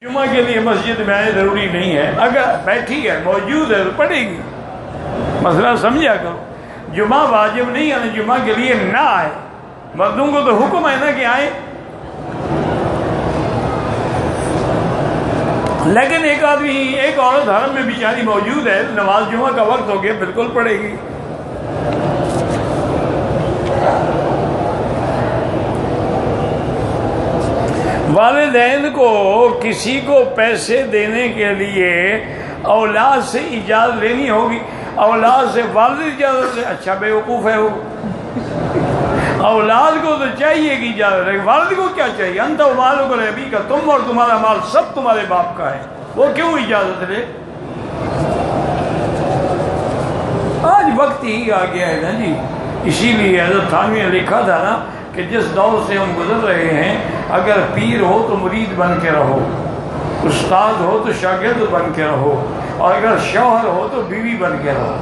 جمعہ کے لیے مسجد میں آئے ضروری نہیں ہے، اگر بیٹھی ہے موجود ہے تو پڑھے گی، مسئلہ سمجھا کرو۔ جمعہ واجب نہیں ہے، جمعہ کے لیے نہ آئے، مردوں کو تو حکم ہے نا کہ آئے، لیکن ایک آدمی ایک عورت حرم میں بیچاری موجود ہے، نماز جمعہ کا وقت ہو گیا، بالکل پڑھے گی۔ والدین کو کسی کو پیسے دینے کے لیے اولاد سے اجازت لینی ہوگی، اولاد سے والد اجازت لے، اچھا بیوقوف ہے وہ، اولاد کو تو چاہیے کہ اجازت لے، والد کو کیا چاہیے؟ انت و مالک ابی کا، تم اور تمہارا مال سب تمہارے باپ کا ہے، وہ کیوں اجازت لے؟ آج وقت ہی آ گیا ہے نا جی، اسی لیے حضرت تھانوی نے لکھا تھا نا کہ جس دور سے ہم گزر رہے ہیں، اگر پیر ہو تو مرید بن کے رہو، استاد ہو تو شاگرد بن کے رہو، اور اگر شوہر ہو تو بیوی بن کے رہو،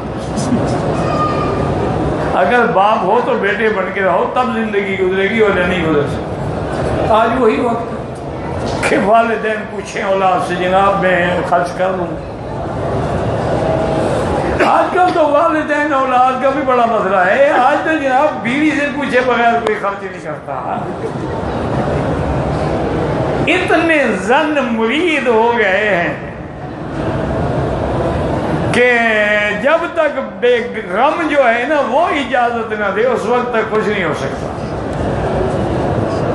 اگر باپ ہو تو بیٹے بن کے رہو، تب زندگی گزرے گی، اور نہیں گزر سکتی۔ آج وہی وقت ہے کہ والدین پوچھیں اولاد سے، جناب میں خرچ کر لوں۔ آج کل تو والدین اولاد کا بھی بڑا مسئلہ ہے، آج تو جناب بیوی سے پوچھے بغیر کوئی خرچ نہیں کرتا۔ اتنے زن مرید ہو گئے ہیں کہ جب تک بے غم جو ہے نا وہ اجازت نہ دے، اس وقت تک کچھ نہیں ہو سکتا۔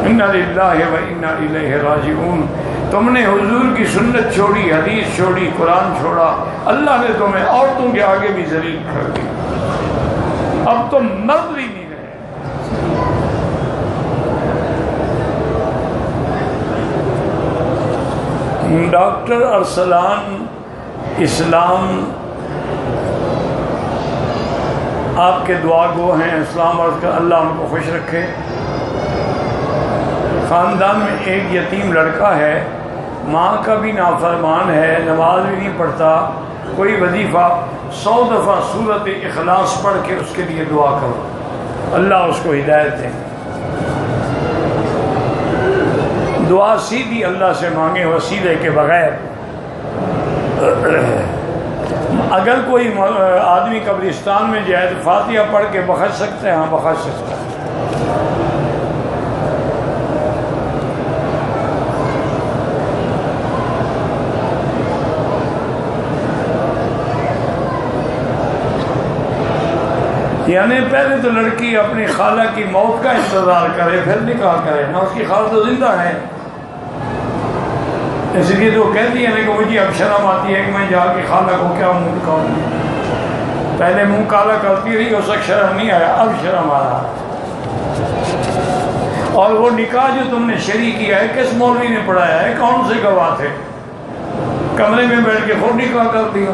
انا للہ و انا الیہ راجعون۔ تم نے حضور کی سنت چھوڑی، حدیث چھوڑی، قرآن چھوڑا، اللہ نے تمہیں عورتوں کے آگے بھی ذلیل کر دیا، اب تم مرد بھی نہیں رہے۔ ڈاکٹر ارسلان اسلام آپ کے دعا گو ہیں، اسلام عرض کر اللہ ان کو خوش رکھے۔ خاندان میں ایک یتیم لڑکا ہے، ماں کا بھی نافرمان ہے، نماز بھی نہیں پڑھتا، کوئی وظیفہ 100 دفعہ سورۃ اخلاص پڑھ کے اس کے لیے دعا کرو، اللہ اس کو ہدایت دے۔ دعا سیدھی اللہ سے مانگے، وسیلے کے بغیر۔ اگر کوئی آدمی قبرستان میں جائے تو فاتحہ پڑھ کے بخش سکتے ہیں؟ ہاں بخش سکتا ہے۔ یعنی پہلے تو لڑکی اپنی خالہ کی موت کا انتظار کرے پھر نکاح کرے نا، اس کی خالہ تو زندہ ہے، اس لیے تو کہتی ہے نا کہ مجھے اب شرم آتی ہے کہ میں جا کے خالہ کو کیا منہ دکھاؤں، پہلے منہ کالا کرتی رہی، اس وقت شرم نہیں آیا، اب شرم آ رہا۔ اور وہ نکاح جو تم نے شرعی کیا ہے کس مولوی نے پڑھایا ہے؟ کون سے گواہ تھے؟ کمرے میں بیٹھ کے خود نکاح کر دیا،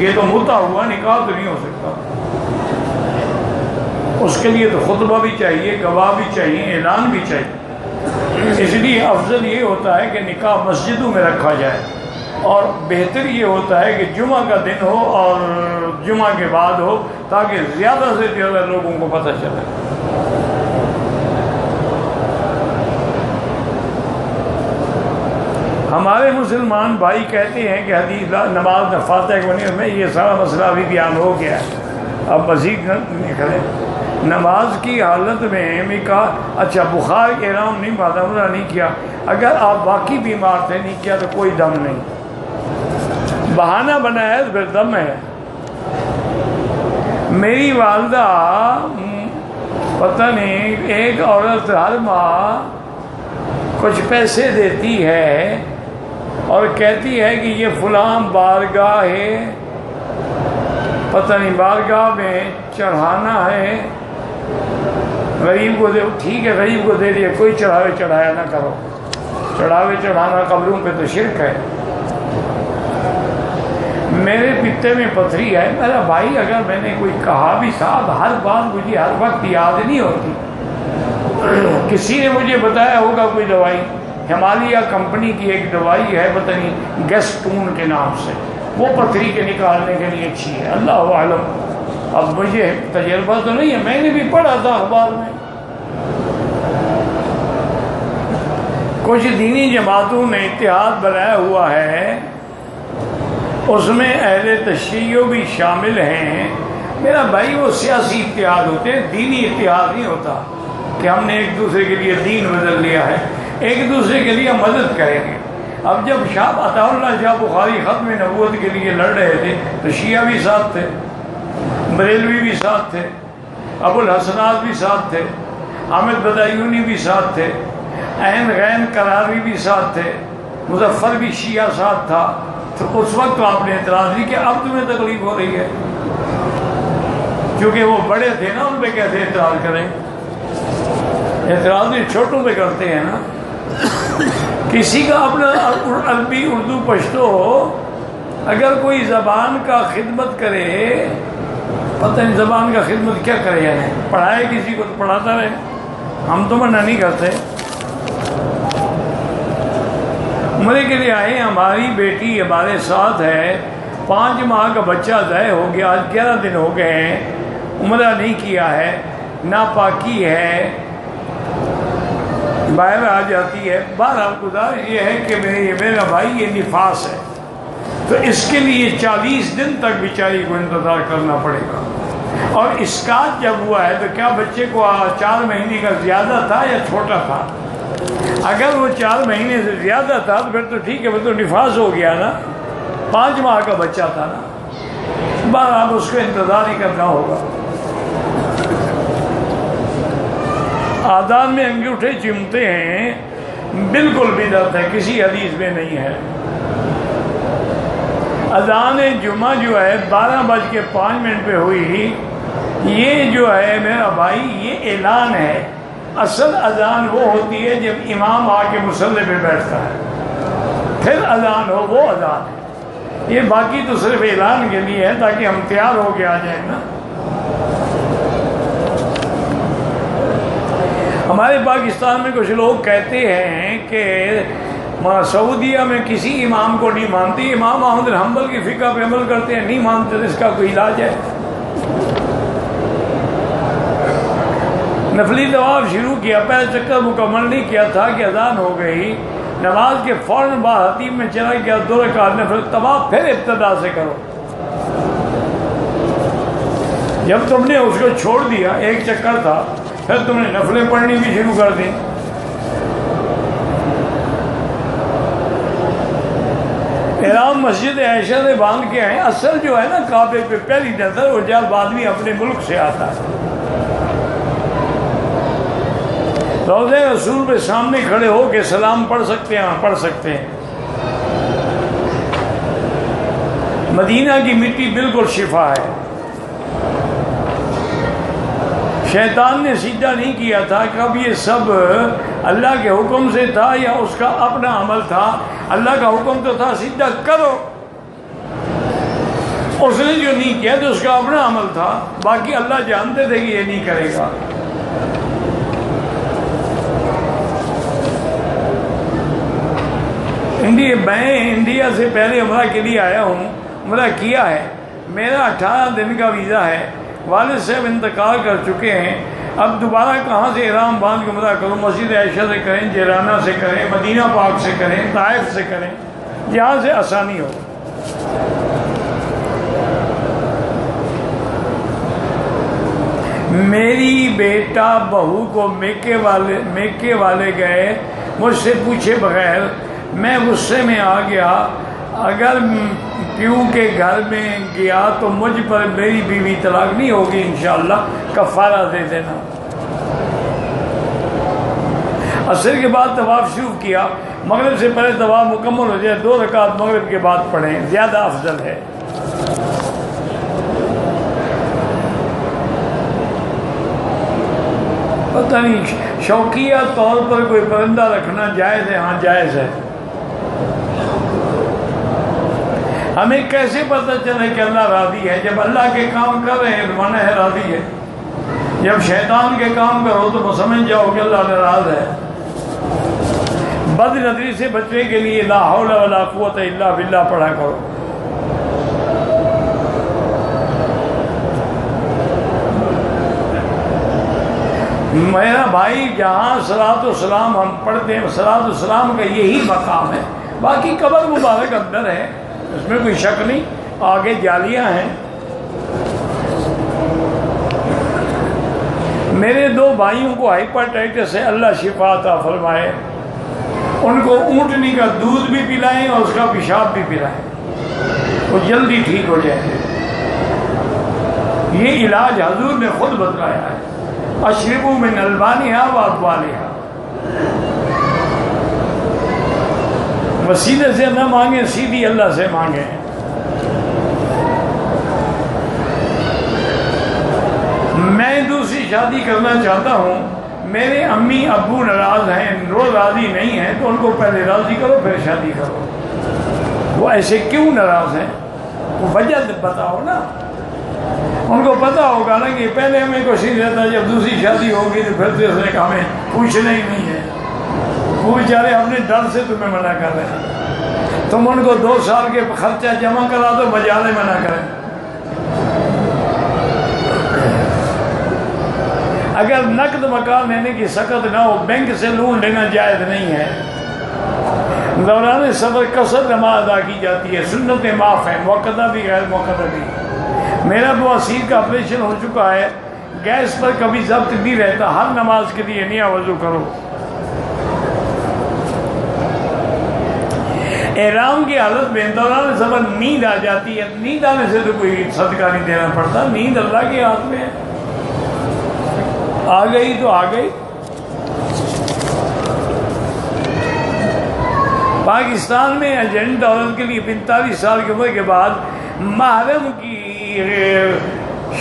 یہ تو متا ہوا، نکاح تو نہیں ہو سکتا۔ اس کے لیے تو خطبہ بھی چاہیے، گواہ بھی چاہیے، اعلان بھی چاہیے۔ اس لیے افضل یہ ہوتا ہے کہ نکاح مسجدوں میں رکھا جائے، اور بہتر یہ ہوتا ہے کہ جمعہ کا دن ہو اور جمعہ کے بعد ہو، تاکہ زیادہ سے زیادہ لوگوں کو پتہ چلے۔ ہمارے مسلمان بھائی کہتے ہیں کہ حدیث نماز فاتحہ کے بنی میں یہ سارا مسئلہ ابھی بیان ہو گیا ہے، اب مزید نہیں کریں۔ نماز کی حالت میں کہا اچھا بخار کے احرام نہیں باندھا، عمرہ نہیں کیا، اگر آپ واقعی بیمار تھے نہیں کیا تو کوئی دم نہیں، بہانہ بنایا تو پھر دم ہے۔ میری والدہ پتہ نہیں ایک عورت ہر ماہ کچھ پیسے دیتی ہے اور کہتی ہے کہ یہ فلاں بارگاہ ہے، پتہ نہیں بارگاہ میں چڑھانا ہے، غریب کو دے، ٹھیک ہے غریب کو دے دیا، کوئی چڑھاوے چڑھایا نہ کرو، چڑھاوے چڑھانا قبروں پہ تو شرک ہے۔ میرے پتے میں پتھری ہے، میرا بھائی اگر میں نے کوئی کہا بھی صاحب ہر بات مجھے ہر وقت یاد نہیں ہوتی، کسی نے مجھے بتایا ہوگا کوئی دوائی، ہمالیہ کمپنی کی ایک دوائی ہے پتہ نہیں گیسٹون کے نام سے، وہ پتھری کے نکالنے کے لیے اچھی ہے، اللہ اعلم، اب مجھے تجربہ تو نہیں ہے، میں نے بھی پڑھا تھا اخبار میں۔ کچھ دینی جماعتوں نے اتحاد بنایا ہوا ہے، اس میں اہل تشیع بھی شامل ہیں۔ میرا بھائی وہ سیاسی اتحاد ہوتے ہیں، دینی اتحاد نہیں ہوتا کہ ہم نے ایک دوسرے کے لیے دین بدل لیا ہے، ایک دوسرے کے لیے مدد کریں گے۔ اب جب شاہ عطا اللہ شاہ بخاری ختم نبوت کے لیے لڑ رہے تھے تو شیعہ بھی ساتھ تھے، بریلوی بھی ساتھ تھے، ابو الحسنات بھی ساتھ تھے، حامد بدایونی بھی ساتھ تھے، عین غین قراری بھی ساتھ تھے، مظفر بھی شیعہ ساتھ تھا۔ تو اس وقت تو آپ نے اعتراض نہیں کہ اب تمہیں تکلیف ہو رہی ہے، کیونکہ وہ بڑے تھے نا، ان پہ کیسے اعتراض کریں؟ اعتراض بھی چھوٹوں پہ کرتے ہیں نا۔ کسی کا اپنا عربی اردو پشتو اگر کوئی زبان کا خدمت کرے، پتہ نہیں زبان کا خدمت کیا کرے، یعنی پڑھائے کسی کو تو پڑھاتا رہے، ہم تو منع نہیں کرتے۔ عمرے کے لیے آئے، ہماری بیٹی ہمارے ساتھ ہے، 5 ماہ کا بچہ ضائع ہو گیا، آج 11 دن ہو گئے ہیں، عمرہ نہیں کیا ہے، ناپاکی ہے، باہر آ جاتی ہے۔ بہرحال گزار یہ ہے کہ میرا بھائی یہ نفاس ہے، تو اس کے لیے 40 دن تک بیچاری کو انتظار کرنا پڑے گا۔ اور اسقاط جب ہوا ہے تو کیا بچے کو 4 مہینے کا زیادہ تھا یا چھوٹا تھا؟ اگر وہ 4 مہینے سے زیادہ تھا تو پھر تو ٹھیک ہے، وہ تو نفاس ہو گیا نا، 5 ماہ کا بچہ تھا نا، بہرحال اس کو انتظار ہی کرنا ہوگا۔ آذان میں انگوٹھے چمتے ہیں، بالکل بدعت ہے، کسی حدیث میں نہیں ہے۔ اذان جمعہ جو ہے 12:05 پہ ہوئی، یہ جو ہے میرا بھائی یہ اعلان ہے۔ اصل اذان وہ ہوتی ہے جب امام آ کے مصلی پہ بیٹھتا ہے، پھر اذان ہو، وہ اذان ہے۔ یہ باقی تو صرف اعلان کے لیے ہے تاکہ ہم تیار ہو کے آ جائیں نا۔ ہمارے پاکستان میں کچھ لوگ کہتے ہیں کہ سعودیہ میں کسی امام کو نہیں مانتی، امام احمد بن حنبل کی فقہ پہ عمل کرتے ہیں، نہیں مانتے، اس کا کوئی علاج ہے؟ نفلی طواف شروع کیا، پہلے چکر مکمل نہیں کیا تھا کہ اذان ہو گئی، نماز کے فوراً بعد حتیم میں چلا گیا، 2 رکعت نفل طواف، پھر ابتدا سے کرو۔ جب تم نے اس کو چھوڑ دیا، ایک چکر تھا، پھر تم نے نفلیں پڑھنی بھی شروع کر دی۔ احرام مسجد عائشہ سے باندھ کے آئے، اصل جو ہے نا کعبے پہ پہلی نظر وہ جب آدمی اپنے ملک سے آتا ہے، روضہ رسول پہ سامنے کھڑے ہو کے سلام پڑھ سکتے ہیں، پڑھ سکتے ہیں۔ مدینہ کی مٹی بالکل شفا ہے۔ شیطان نے سجدہ نہیں کیا تھا، کب یہ سب اللہ کے حکم سے تھا یا اس کا اپنا عمل تھا؟ اللہ کا حکم تو تھا سجدہ کرو، اس نے جو نہیں کیا تو اس کا اپنا عمل تھا، باقی اللہ جانتے تھے کہ یہ نہیں کرے گا۔ میں انڈیا سے پہلے عمرہ کے لیے آیا ہوں، عمرہ کیا ہے، میرا 18 دن کا ویزا ہے، والد صاحب انتقال کر چکے ہیں، اب دوبارہ کہاں سے احرام باندھ کے عمرہ کروں؟ مسجد عائشہ سے کریں، جیرانہ سے کریں، مدینہ پاک سے کریں، طائف سے کریں، جہاں سے آسانی ہو۔ میری بیٹا بہو کو میکے والے گئے، مجھ سے پوچھے بغیر، میں غصے میں آ گیا، اگر پیو کے گھر میں گیا تو مجھ پر میری بیوی طلاق نہیں ہوگی انشاءاللہ، کفارہ دے دینا۔ عصر کے بعد طواف شروع کیا، مغرب سے پہلے طواف مکمل ہو جائے، 2 رکعت مغرب کے بعد پڑھیں، زیادہ افضل ہے۔ پتہ نہیں شوقیہ طور پر کوئی پرندہ رکھنا جائز ہے؟ ہاں جائز ہے۔ ہمیں کیسے پتہ چلے کہ اللہ راضی ہے؟ جب اللہ کے کام کر رہے ہیں تو مانا ہے راضی ہے، جب شیطان کے کام کرو تو سمجھ جاؤ کہ اللہ ناراض ہے۔ بد نظری سے بچنے کے لیے لا حول ولا قوت الا باللہ پڑھا کرو۔ میرا بھائی جہاں صلاۃ و سلام ہم پڑھتے ہیں، صلاۃ و سلام کا یہی مقام ہے، باقی قبر مبارک اندر ہے، اس میں کوئی شک نہیں، آگے جالیاں ہیں۔ میرے 2 بھائیوں کو ہائپرٹائٹس ہے، اللہ شفا عطا فرمائے، ان کو اونٹنی کا دودھ بھی پلائیں اور اس کا پیشاب بھی پلائیں، وہ جلدی ٹھیک ہو جائیں گے۔ یہ علاج حضور نے خود بتلایا ہے، اشربوا من البانها واقوالها۔ وسیلے سے نہ مانگیں، سیدھی اللہ سے مانگیں۔ میں دوسری شادی کرنا چاہتا ہوں، میرے امی ابو ناراض ہیں، وہ راضی نہیں ہیں، تو ان کو پہلے راضی کرو پھر شادی کرو۔ وہ ایسے کیوں ناراض ہیں؟ وہ وجہ بتاؤ نا، ان کو پتہ ہوگا نا کہ پہلے ہمیں کچھ نہیں رہتا، جب دوسری شادی ہوگی تو پھر تو اس نے کہا ہمیں پوچھنا ہی نہیں ہے۔ وہ بیچارے اپنے ڈر سے تمہیں منع کر رہے ہیں، تم ان کو 2 سال کے خرچہ جمع کرا دو، بجالے منع کریں۔ اگر نقد مکان لینے کی سخت نہ ہو، بینک سے لون لینا جائز نہیں ہے۔ دوران سفر قصر نماز ادا کی جاتی ہے، سنتیں معاف ہیں، موقع بھی غیر موقع بھی۔ میرا بواسیر کا آپریشن ہو چکا ہے، گیس پر کبھی ضبط نہیں رہتا، ہر نماز کے لیے نیا وضو کرو۔ احرام کی حالت میں دوران سفر نیند آ جاتی ہے، نیند آنے سے تو کوئی صدقہ نہیں دینا پڑتا، نیند اللہ کے ہاتھ میں ہے، آ گئی تو آ گئی۔ پاکستان میں ایجنٹ عورت کے لیے 45 سال کی عمر کے بعد محرم کی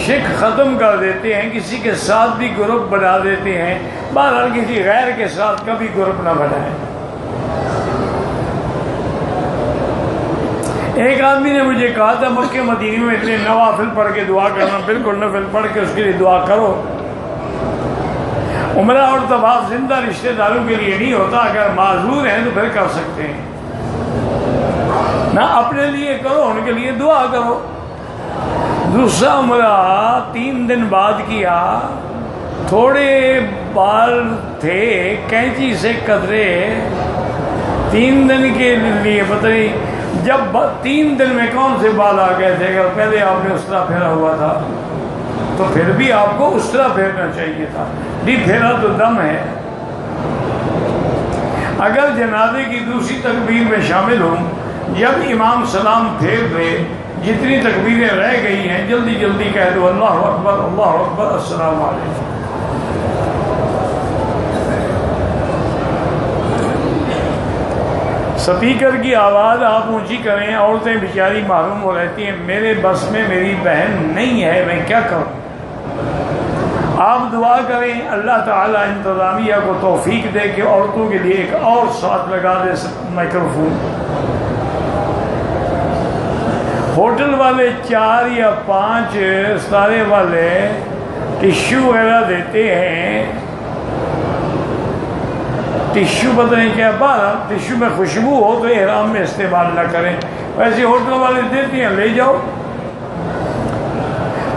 شک ختم کر دیتے ہیں، کسی کے ساتھ بھی گروپ بنا دیتے ہیں، بہرحال کسی غیر کے ساتھ کبھی گروپ نہ بنائیں۔ ایک آدمی نے مجھے کہا تھا مکہ مدینے میں اتنے نوافل پڑھ کے دعا کرنا، بالکل نفل پڑھ کے اس کے لیے دعا کرو۔ عمرہ اور طواف زندہ رشتہ داروں کے لیے نہیں ہوتا، اگر معذور ہیں تو پھر کر سکتے ہیں، نہ اپنے لیے کرو، ان کے لیے دعا کرو۔ دوسرا عمرہ 3 دن بعد کیا، تھوڑے بال تھے، کینچی سے قطرے 3 دن کے لیے، پتہ نہیں جب 3 دن میں کون سے بال آ گئے تھے، اگر پہلے آپ نے اس طرح پھیرا ہوا تھا تو پھر بھی آپ کو اس طرح پھیرنا چاہیے تھا، نہیں پھیرا تو دم ہے۔ اگر جنازے کی دوسری تکبیر میں شامل ہوں، جب امام سلام پھیر دے، جتنی تکبیریں رہ گئی ہیں جلدی جلدی کہہ دو، اللہ اکبر اللہ اکبر السلام علیکم۔ سپیکر کی آواز آپ اونچی کریں، عورتیں بیچاری محروم ہو رہتی ہیں، میرے بس میں میری بہن نہیں ہے، میں کیا کروں؟ آپ دعا کریں اللہ تعالیٰ انتظامیہ کو توفیق دے کہ عورتوں کے لیے ایک اور ساتھ لگا دے مائکروفون۔ ہوٹل والے 4 یا 5 ستارے والے ٹشو وغیرہ دیتے ہیں، ٹشو پتہ نہیں کیا، بارہ ٹشو میں خوشبو ہو تو احرام میں استعمال نہ کریں، ویسے ہوٹل والے دیتے ہیں، لے جاؤ۔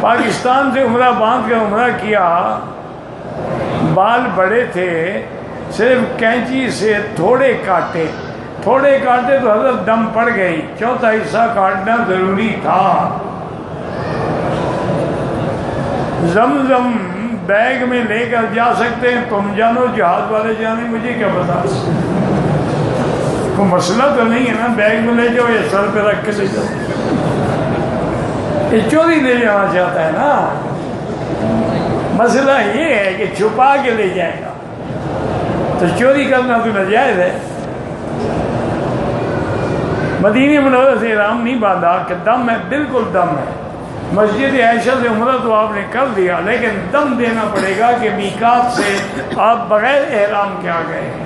پاکستان سے عمرہ باندھ کر عمرہ کیا، بال بڑے تھے، صرف کینچی سے تھوڑے کاٹے تو حضرت دم پڑ گئی، چوتھا حصہ کاٹنا ضروری تھا۔ زمزم بیگ میں لے کر جا سکتے ہیں، تم جانو جہاز والے جانے، مجھے کیا پتا، کوئی مسئلہ تو نہیں ہے نا، بیگ میں لے جاؤ یا سر پہ رکھ کے لے جاؤ، یہ چوری لے جانا چاہتا ہے نا، مسئلہ یہ ہے کہ چھپا کے لے جائے گا، تو چوری کرنا تو ناجائز ہے۔ مدینہ منورہ سے احرام نہیں باندھا کہ دم ہے، بالکل دم ہے۔ مسجد عائشہ سے عمرہ تو آپ نے کر دیا، لیکن دم دینا پڑے گا کہ میقات سے آپ بغیر احرام کے آ گئے ہیں۔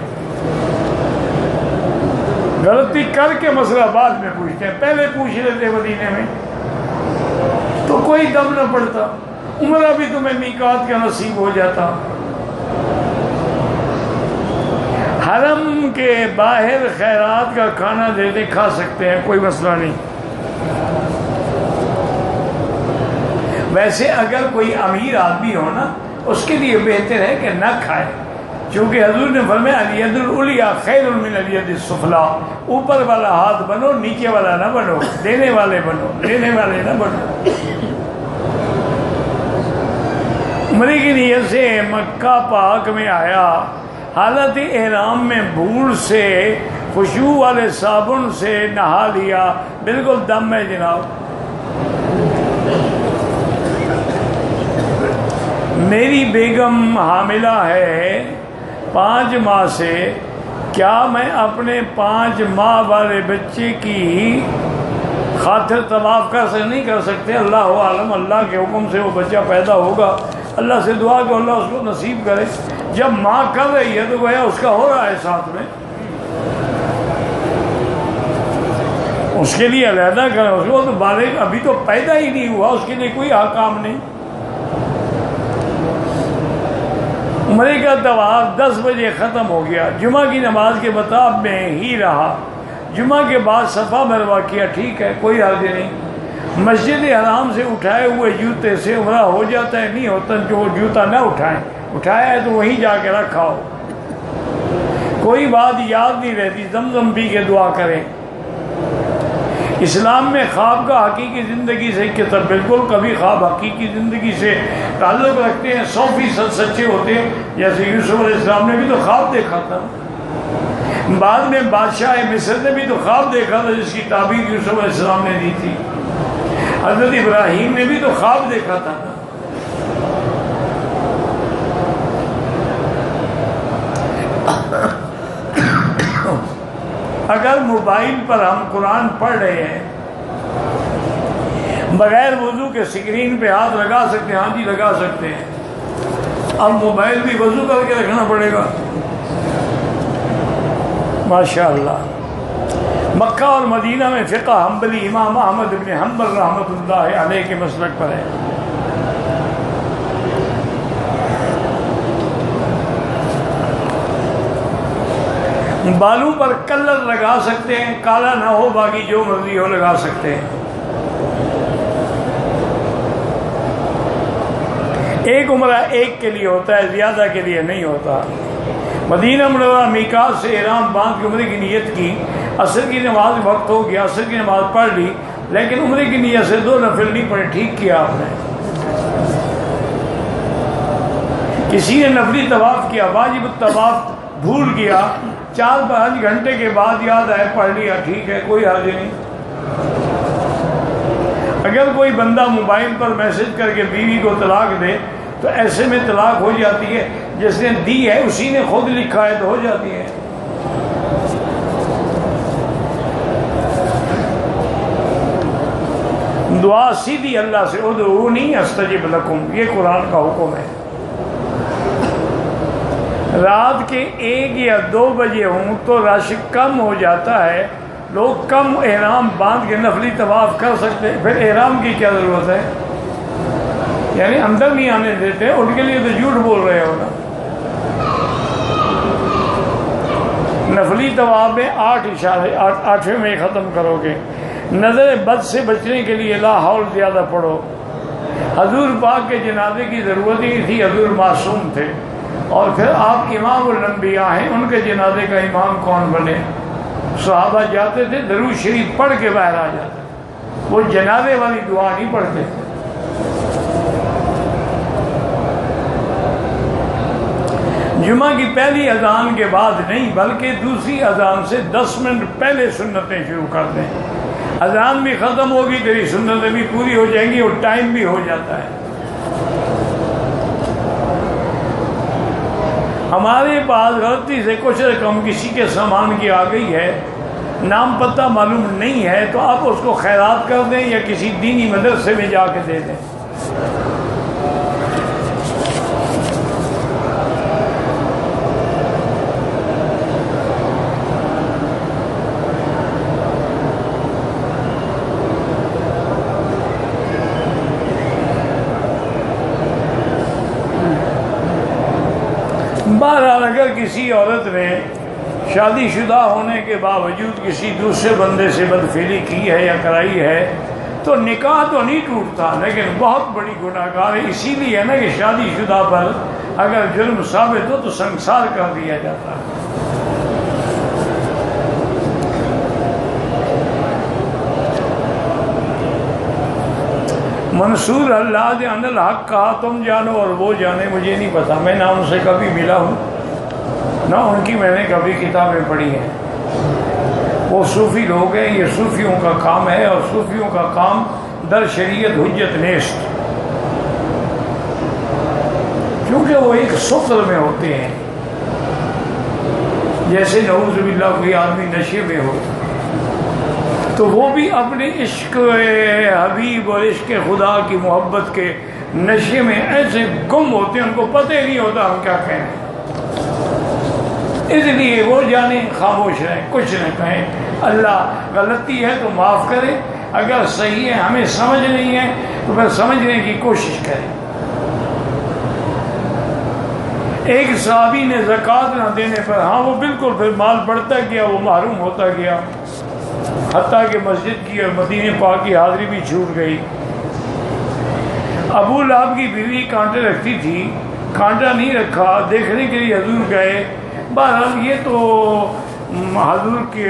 غلطی کر کے مسئلہ بعد میں پوچھتے ہیں، پہلے پوچھ لیتے مدینے میں تو کوئی دم نہ پڑتا، عمرہ بھی تمہیں میقات کا نصیب ہو جاتا۔ حرم کے باہر خیرات کا کھانا دیتے کھا سکتے ہیں، کوئی مسئلہ نہیں۔ ویسے اگر کوئی امیر آدمی ہو نا اس کے لیے بہتر ہے کہ نہ کھائے، چونکہ حضور نے فرمایا الید العلیٰ خیر من الید السفلیٰ، اوپر والا ہاتھ بنو، نیچے والا نہ بنو، دینے والے بنو، لینے والے نہ بنو۔ عمرے کی نیت سے مکہ پاک میں آیا، حالت احرام میں بھول سے خشوع والے صابن سے نہا لیا، بالکل دم ہے جناب۔ میری بیگم حاملہ ہے 5 ماہ سے، کیا میں اپنے 5 ماہ والے بچے کی خاطر طواف نہیں کر سکتے؟ اللہ عالم، اللہ کے حکم سے وہ بچہ پیدا ہوگا، اللہ سے دعا کہ اللہ اس کو نصیب کرے۔ جب ماں کر رہی ہے تو گویا اس کا ہو رہا ہے ساتھ میں، اس کے لیے علیحدہ کریں، اس کو تو بالغ ابھی تو پیدا ہی نہیں ہوا، اس کے لیے کوئی احکام نہیں۔ عمرے کا طواف 10 بجے ختم ہو گیا، جمعہ کی نماز کے مطابق میں ہی رہا، جمعہ کے بعد صفا مروا کیا، ٹھیک ہے، کوئی حرج نہیں۔ مسجد حرام سے اٹھائے ہوئے جوتے سے عمرہ ہو جاتا ہے؟ نہیں ہوتا، جو وہ جوتا نہ اٹھائیں، اٹھایا ہے تو وہیں جا کے رکھا ہو، کوئی بات یاد نہیں رہتی، زمزم پی کے دعا کریں۔ اسلام میں خواب کا حقیقی زندگی سے کیا؟ بالکل، کبھی خواب حقیقی زندگی سے تعلق رکھتے ہیں، 100% سچے ہوتے ہیں، جیسے یوسف علیہ السلام نے بھی تو خواب دیکھا تھا، بعد میں بادشاہ مصر نے بھی تو خواب دیکھا تھا جس کی تعبیر یوسف علیہ السلام نے دی تھی، حضرت ابراہیم نے بھی تو خواب دیکھا تھا۔ اگر موبائل پر ہم قرآن پڑھ رہے ہیں، بغیر وضو کے اسکرین پہ ہاتھ لگا سکتے ہیں؟ ہاں جی لگا سکتے ہیں۔ اب موبائل بھی وضو کر کے رکھنا پڑے گا؟ ماشاءاللہ۔ مکہ اور مدینہ میں فقہ حنبلی امام احمد بن حنبل رحمۃ اللہ علیہ کے مسلک پر ہے۔ بالوں پر کلر لگا سکتے ہیں، کالا نہ ہو، باقی جو مرضی ہو لگا سکتے ہیں۔ ایک عمرہ ایک کے لیے ہوتا ہے، زیادہ کے لیے نہیں ہوتا۔ مدینہ منورہ میقات سے احرام باندھ کے عمرے کی نیت کی، عصر کی نماز وقت ہو گیا، عصر کی نماز پڑھ لی، لیکن عمرے کی نیت سے 2 نفل نہیں پڑھے، ٹھیک کیا آپ نے۔ کسی نے نفلی طواف کیا، واجب الطواف بھول گیا، 4-5 گھنٹے کے بعد یاد آئے، پڑھ لیا، ٹھیک ہے، کوئی حرج نہیں۔ اگر کوئی بندہ موبائل پر میسج کر کے بیوی کو طلاق دے تو ایسے میں طلاق ہو جاتی ہے، جس نے دی ہے اسی نے خود لکھا ہے تو ہو جاتی ہے۔ دعا سیدھی اللہ سے، ادعونی استجب لکم، یہ قرآن کا حکم ہے۔ رات کے 1 یا 2 بجے ہوں تو رش کم ہو جاتا ہے، لوگ کم احرام باندھ کے نفلی طواف کر سکتے، پھر احرام کی کیا ضرورت ہے؟ یعنی اندر نہیں آنے دیتے، ان کے لیے تو جھوٹ بول رہے ہو نا۔ نفلی طواف میں 8 اشارے، 8ویں میں ختم کرو گے۔ نظر بد سے بچنے کے لیے لا حول زیادہ پڑھو۔ حضور پاک کے جنازے کی ضرورت ہی تھی، حضور معصوم تھے، اور پھر آپ امام الانبیاء ہیں، ان کے جنازے کا امام کون بنے؟ صحابہ جاتے تھے، درود شریف پڑھ کے باہر آ جاتے، وہ جنازے والی دعا نہیں پڑھتے تھے۔ جمعہ کی پہلی اذان کے بعد نہیں، بلکہ دوسری اذان سے 10 منٹ پہلے سنتیں شروع کر دیں۔ اذان بھی ختم ہوگی، تیری سنتیں بھی پوری ہو جائیں گی اور ٹائم بھی ہو جاتا ہے۔ ہمارے پاس غلطی سے کچھ رقم کسی کے سامان کی آ گئی ہے، نام پتہ معلوم نہیں ہے، تو آپ اس کو خیرات کر دیں یا کسی دینی مدرسے میں جا کے دے دیں۔ بہرحال اگر کسی عورت نے شادی شدہ ہونے کے باوجود کسی دوسرے بندے سے بدفعلی کی ہے یا کرائی ہے تو نکاح تو نہیں ٹوٹتا، لیکن بہت بڑی گناہ گار ہے. اسی لیے ہے نا کہ شادی شدہ پر اگر جرم ثابت ہو تو سنسار کر دیا جاتا ہے. منصور اللہ دے ان الحق کہا تم جانو اور وہ جانے، مجھے نہیں پتا، میں نہ ان سے کبھی ملا ہوں نہ ان کی میں نے کبھی کتابیں پڑھی ہیں. وہ صوفی لوگ ہیں، یہ صوفیوں کا کام ہے، اور صوفیوں کا کام در شریعت حجت نیست، کیونکہ وہ ایک سفر میں ہوتے ہیں. جیسے نعوذ باللہ کوئی آدمی نشے میں ہو تو وہ بھی اپنے عشق حبیب اور عشق خدا کی محبت کے نشے میں ایسے گم ہوتے ہیں، ان کو پتہ ہی نہیں ہوتا ہم کیا کہیں. اس لیے وہ جانے، خاموش رہیں، کچھ نہ کہیں. اللہ غلطی ہے تو معاف کرے، اگر صحیح ہے ہمیں سمجھ نہیں ہے تو پھر سمجھنے کی کوشش کریں. ایک صحابی نے زکوٰۃ نہ دینے پر، ہاں وہ بالکل پھر مال بڑھتا گیا، وہ محروم ہوتا گیا، حتیٰ کہ مسجد کی اور مدینہ پاک کی حاضری بھی چھوٹ گئی. ابو لہب کی بیوی کانٹے رکھتی تھی، کانٹا نہیں رکھا، دیکھنے کے لیے حضور گئے. بہرحال یہ تو حضور کی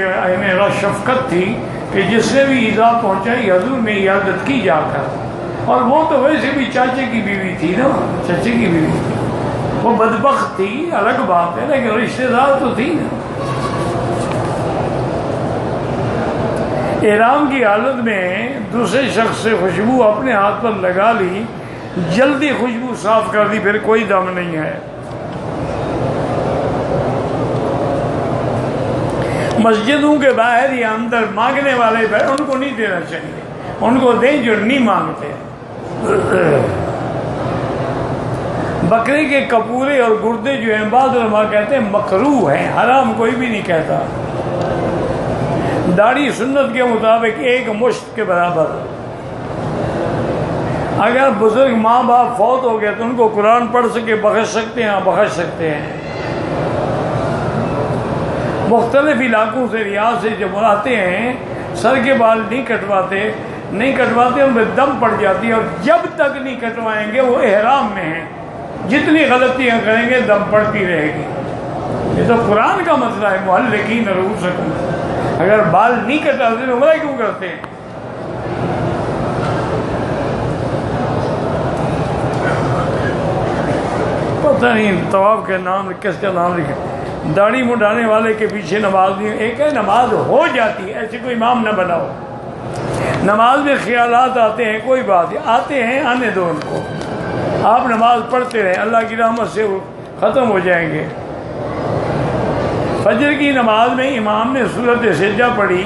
شفقت تھی کہ جس نے بھی ایذا پہنچائی حضور نے عیادت کی جا کر. اور وہ تو ویسے بھی چاچے کی بیوی تھی نا، چچے کی بیوی تھی، وہ بدبخت تھی الگ بات ہے، لیکن رشتہ دار تو تھی نا. احرام کی حالت میں دوسرے شخص سے خوشبو اپنے ہاتھ پر لگا لی، جلدی خوشبو صاف کر دی، پھر کوئی دم نہیں ہے. مسجدوں کے باہر یا اندر مانگنے والے ان کو نہیں دینا چاہیے، ان کو دیں جو نہیں مانگتے. بکرے کے کپورے اور گردے جو ہیں بعض علماء کہتے ہیں مکروہ ہیں، حرام کوئی بھی نہیں کہتا. داڑھی سنت کے مطابق ایک مشت کے برابر. اگر بزرگ ماں باپ فوت ہو گئے تو ان کو قرآن پڑھ سکے بخش سکتے ہیں، بخش سکتے ہیں. مختلف علاقوں سے ریاض سے جب آتے ہیں سر کے بال نہیں کٹواتے ان میں دم پڑ جاتی ہے، اور جب تک نہیں کٹوائیں گے وہ احرام میں ہیں، جتنی غلطیاں کریں گے دم پڑتی رہے گی. یہ تو قرآن کا مسئلہ ہے. محلقین رؤوسکم، اگر بال نہیں کٹاتے تو عمرہ کیوں کرتے ہیں؟ پتہ نہیں طواف کے نام کس کا نام لکھے. داڑھی مڈانے والے کے پیچھے نماز نہیں. ایک ہے نماز ہو جاتی ہے، ایسے کوئی امام نہ بناؤ. نماز میں خیالات آتے ہیں، کوئی بات نہیں، آتے ہیں، آنے دو ان کو. آپ نماز پڑھتے رہیں، اللہ کی رحمت سے وہ ختم ہو جائیں گے. فجر کی نماز میں امام نے سورۃ سجدہ پڑھی،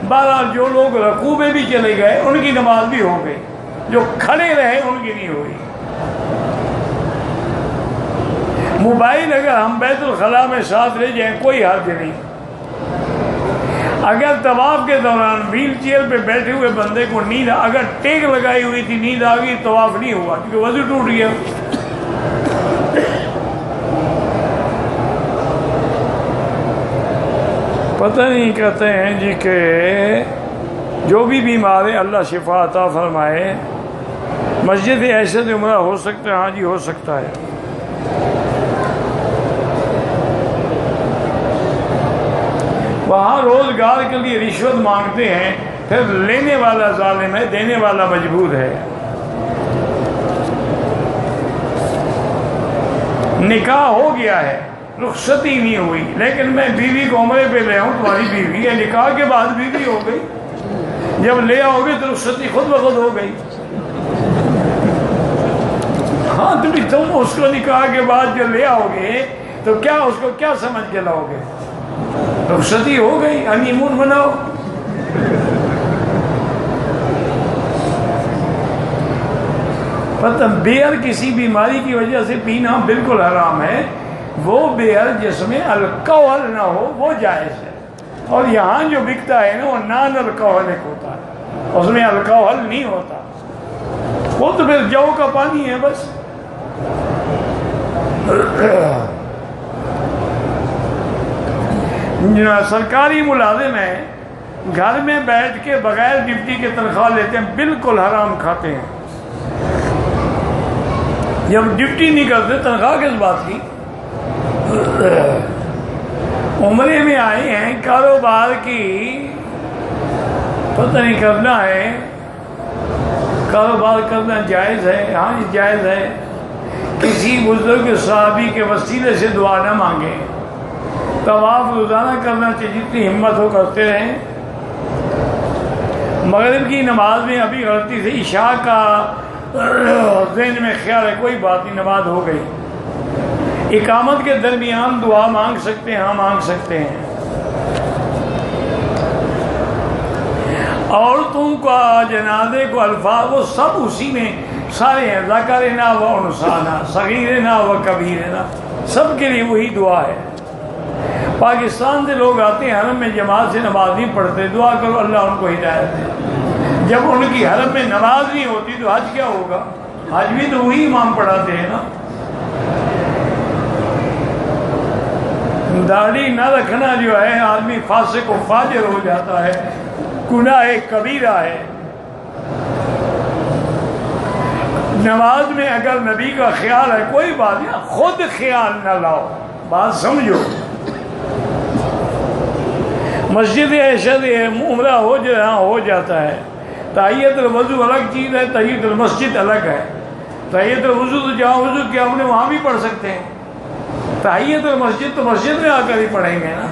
بہرحال جو لوگ رکوع میں بھی چلے گئے ان کی نماز بھی ہو گئی، جو کھڑے رہے ان کی نہیں ہوئی. موبائل اگر ہم بیت الخلاء میں ساتھ لے جائیں کوئی حرج نہیں. اگر طواف کے دوران ویل چیئر پہ بیٹھے ہوئے بندے کو نیند، اگر ٹیک لگائی ہوئی تھی نیند آ گئی، طواف نہیں ہوا کیونکہ وضو ٹوٹ گیا. پتہ نہیں، کہتے ہیں جی کہ جو بھی بیمار ہے اللہ شفا عطا فرمائے. مسجد ایسے سے عمرہ ہو سکتا ہے؟ ہاں جی ہو سکتا ہے. وہاں روزگار کے لیے رشوت مانگتے ہیں، پھر لینے والا ظالم ہے، دینے والا مجبور ہے. نکاح ہو گیا ہے، رخصتی نہیں ہوئی، لیکن میں بیوی کو عمرے پہ لے آؤں، تمہاری بیوی ہے، نکاح کے بعد بیوی ہو گئی. جب لے آؤ گے تو رخصتی خود بخود ہو گئی. ہاں تم اس کو نکاح کے بعد جو لے آؤ گے تو کیا اس کو کیا سمجھ کے لاؤ گے؟ رخصتی ہو گئی، ہنی مون مناؤ. پتہ بیئر کسی بیماری کی وجہ سے پینا بالکل حرام ہے. وہ بیئر جس میں الکوہل نہ ہو وہ جائز ہے، اور یہاں جو بکتا ہے نا وہ نان الکوہلک ہوتا ہے، اس میں الکوہل نہیں ہوتا، وہ تو پھر جو کا پانی ہے بس. سرکاری ملازم ہیں، گھر میں بیٹھ کے بغیر ڈیوٹی کے تنخواہ لیتے ہیں، بالکل حرام کھاتے ہیں۔ جب ڈیوٹی نہیں کرتے تنخواہ کس بات کی؟ عمرے میں آئے ہیں، کاروبار کی پتہ نہیں کرنا ہے، کاروبار کرنا جائز ہے، ہاں جی جائز ہے۔ کسی بزرگ صحابی کے وسیلے سے دعا نہ مانگیں، طواف روزانہ کرنا چاہیے، جتنی ہمت ہو کرتے رہیں۔ مغرب کی نماز میں ابھی غلطی سے عشاء کا ذہن میں خیال ہے، کوئی بات نہیں، نماز ہو گئی۔ اقامت کے درمیان دعا مانگ سکتے ہیں، ہاں مانگ سکتے ہیں۔ عورتوں کا جنازے کو الفاظ وہ سب اسی میں سارے ہیں، ذکرنا و انثینا، صغیرنا و کبیرنا، سب کے لیے وہی دعا ہے۔ پاکستان سے لوگ آتے ہیں حرم میں جماعت سے نماز نہیں پڑھتے، دعا کرو اللہ ان کو ہدایت دے۔ جب ان کی حرم میں نماز نہیں ہوتی تو حج کیا ہوگا؟ حج بھی تو وہی امام پڑھاتے ہیں نا۔ داڑھی نہ رکھنا جو ہے آدمی فاسق و فاجر ہو جاتا ہے، گناہ کبیرہ ہے۔ نماز میں اگر نبی کا خیال ہے کوئی بات نہیں، خود خیال نہ لاؤ، بات سمجھو۔ مسجد عائشہ سے عمرہ ہو جاتا ہے، تحیت الوضو الگ چیز ہے، تحیت المسجد الگ ہے۔ تحیت الوضو تو جہاں وضو کیا ہم نے وہاں بھی پڑھ سکتے ہیں، تحیت المسجد تو مسجد میں آ کر ہی پڑھیں گے نا۔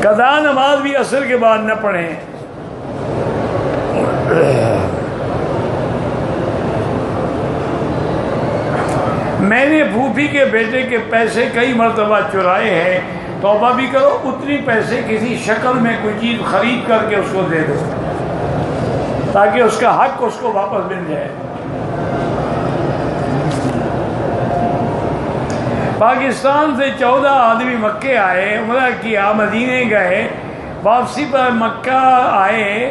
قضا نماز بھی عصر کے بعد نہ پڑھیں۔ میں نے پھوپھی کے بیٹے کے پیسے کئی مرتبہ چرائے ہیں، توبہ بھی کرو، اتنی پیسے کسی شکل میں کوئی چیز خرید کر کے اس کو دے دو تاکہ اس کا حق اس کو واپس مل جائے۔ پاکستان سے 14 آدمی مکے آئے، عمرہ کیا، مدینے گئے، واپسی پر مکہ آئے،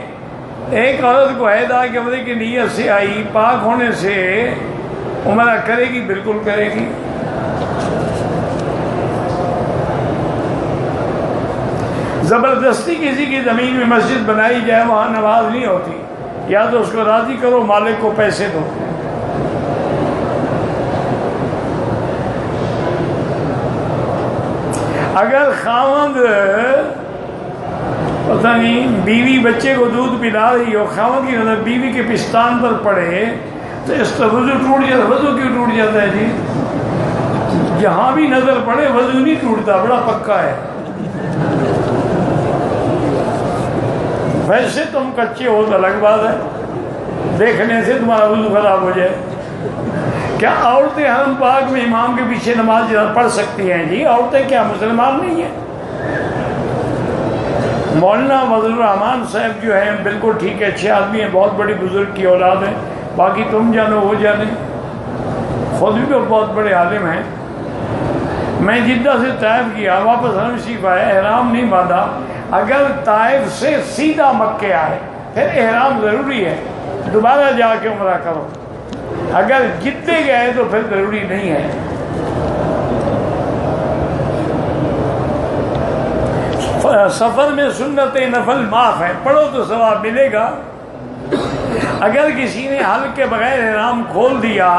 ایک عورت کو عہدہ کہ عمرے کی نیت سے آئی، پاک ہونے سے عمرہ کرے گی، بالکل کرے گی۔ زبردستی کسی کی زمین میں مسجد بنائی جائے، وہاں نماز نہیں ہوتی، یا تو اس کو راضی کرو، مالک کو پیسے دو۔ اگر خاوند پتہ نہیں بیوی بچے کو دودھ پلا رہی ہو، خاوند کی نظر بیوی کے پستان پر پڑے تو اس کا وضو ٹوٹ جاتا۔ وضو کیوں ٹوٹ جاتا ہے جی؟ جہاں بھی نظر پڑے وضو نہیں ٹوٹتا، بڑا پکا ہے۔ ویسے تم کچے ہو تو الگ بات ہے، دیکھنے سے تمہارا وضو خراب ہو جائے۔ کیا عورتیں حرم پاک میں امام کے پیچھے نماز پڑھ سکتی ہیں جی؟ عورتیں کیا مسلمان نہیں ہیں؟ مولانا فضل الرحمان صاحب جو ہیں بالکل ٹھیک ہے، اچھے آدمی ہیں، بہت بڑی بزرگ کی اولاد ہیں، باقی تم جانو وہ جانے، خود بھی بہت بڑے عالم ہیں۔ میں جدہ سے طائف کیا، واپس حرم شریف آیا، احرام نہیں باندھا۔ اگر طائف سے سیدھا مکے آئے پھر احرام ضروری ہے، دوبارہ جا کے عمرہ کرو۔ اگر جدے گئے تو پھر ضروری نہیں ہے۔ سفر میں سنت نفل معاف ہے، پڑھو تو ثواب ملے گا۔ اگر کسی نے حل کے بغیر احرام کھول دیا،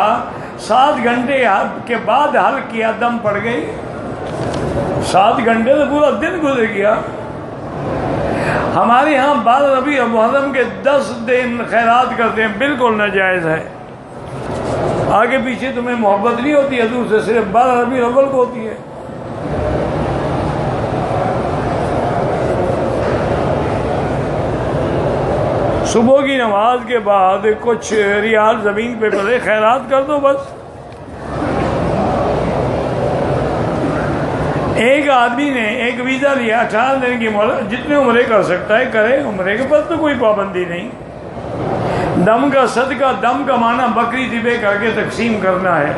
7 گھنٹے کے بعد حل کیا، دم پڑ گئی، 7 گھنٹے تو پورا دن گزر گیا۔ ہمارے ہاں 12 ربیع المحرم کے 10 دن خیرات کرتے ہیں، بالکل ناجائز ہے۔ آگے پیچھے تمہیں محبت نہیں ہوتی حضور سے، صرف 12 ربیع الاول کو ہوتی ہے۔ صبح کی نماز کے بعد کچھ ریال زمین پہ پڑے، خیرات کر دو بس۔ ایک آدمی نے ایک ویزا لیا، 18 دن کی مہلت، جتنے عمرے کر سکتا ہے کرے، عمرے کے پاس تو کوئی پابندی نہیں۔ دم کا صدقہ، دم کا معنی بکری ذبح کر کے تقسیم کرنا ہے۔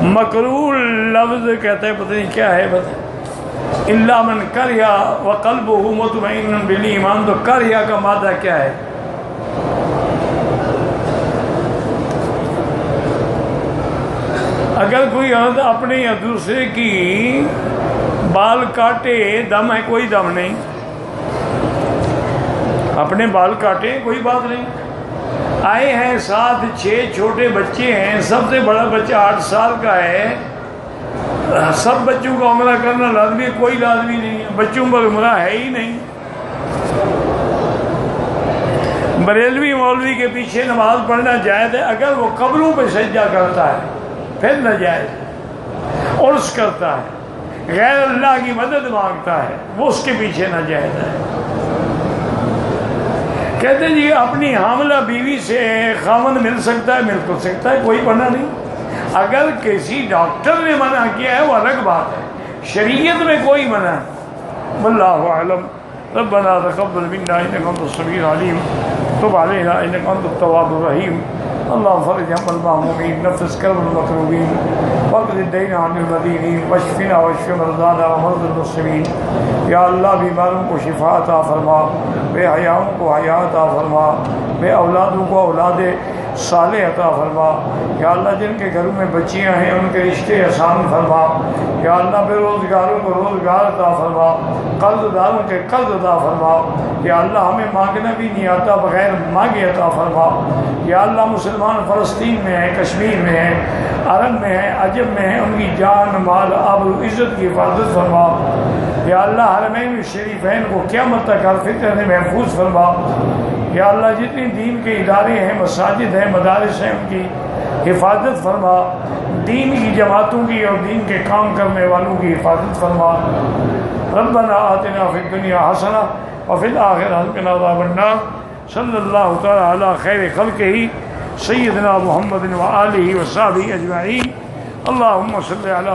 مکروہ لفظ کہتے ہیں، پتہ نہیں کیا ہے، بتا الا من کرہ وقلبہ مطمئن بالایمان، تو کرہ کا مادہ کیا ہے؟ اگر کوئی عورت اپنے یا دوسرے کی بال کاٹے دم ہے، کوئی دم نہیں، اپنے بال کاٹے کوئی بات نہیں. آئے ہیں 7-6 چھوٹے بچے ہیں، سب سے بڑا بچہ 8 سال کا ہے، سب بچوں کا عمرہ کرنا لازمی ہے؟ کوئی لازمی نہیں ہے، بچوں پر عمرہ ہے ہی نہیں. بریلوی مولوی کے پیچھے نماز پڑھنا جائز ہے اگر وہ قبروں پہ سجدہ کرتا ہے، پھر ناجائز. عرس کرتا ہے، غیر اللہ کی مدد مانگتا ہے، وہ اس کے پیچھے ناجائز ہے. کہتے ہیں جی اپنی حاملہ بیوی سے خاوند مل سکتا ہے، مل سکتا ہے، کوئی منع نہیں. اگر کسی ڈاکٹر نے منع کیا ہے وہ الگ بات ہے، شریعت میں کوئی منع ہے. واللہ اعلم. ربنا تقبل منا انك انت السميع العليم تب علينا انك انت التواب الرحيم. اللهم فرج هم المهمومين، نفس كرب المكروبين، واقض الدين عن المدينين، واشفنا واشف مرضانا ومرضى المسلمين. یا اللہ بیماروں کو شفا عطا فرما، بے حیاؤں کو حیا عطا فرما، بے اولادوں کو اولاد صالح عطا فرما. یا اللہ جن کے گھروں میں بچیاں ہیں ان کے رشتے آسان فرما. یا اللہ بے روزگاروں کو روزگار عطا فرما، قرض داروں کے قرض عطا فرما. یا اللہ ہمیں مانگنا بھی نہیں آتا، بغیر مانگے عطا فرما. یا اللہ مسلمان فلسطین میں ہیں، کشمیر میں ہیں، عرب میں ہیں، عجم میں ہیں، ان کی جان مال آبرو عزت کی حفاظت فرما. یا اللہ حرمین شریفین کو قیامت تک ہر فتنہ سے محفوظ فرما. یا اللہ جتنی دین کے ادارے ہیں، مساجد ہیں، مدارس ہیں، ان کی حفاظت فرما. دین کی جماعتوں کی اور دین کے کام کرنے والوں کی حفاظت فرما. ربنا آتنا فی الدنیا حسنہ وفی الآخرۃ وقنا عذاب النار. صلی اللہ تعالی علی خیر خلقہ سیدنا محمد وآلہ وصحبہ اجمعین. اللہم صلی علی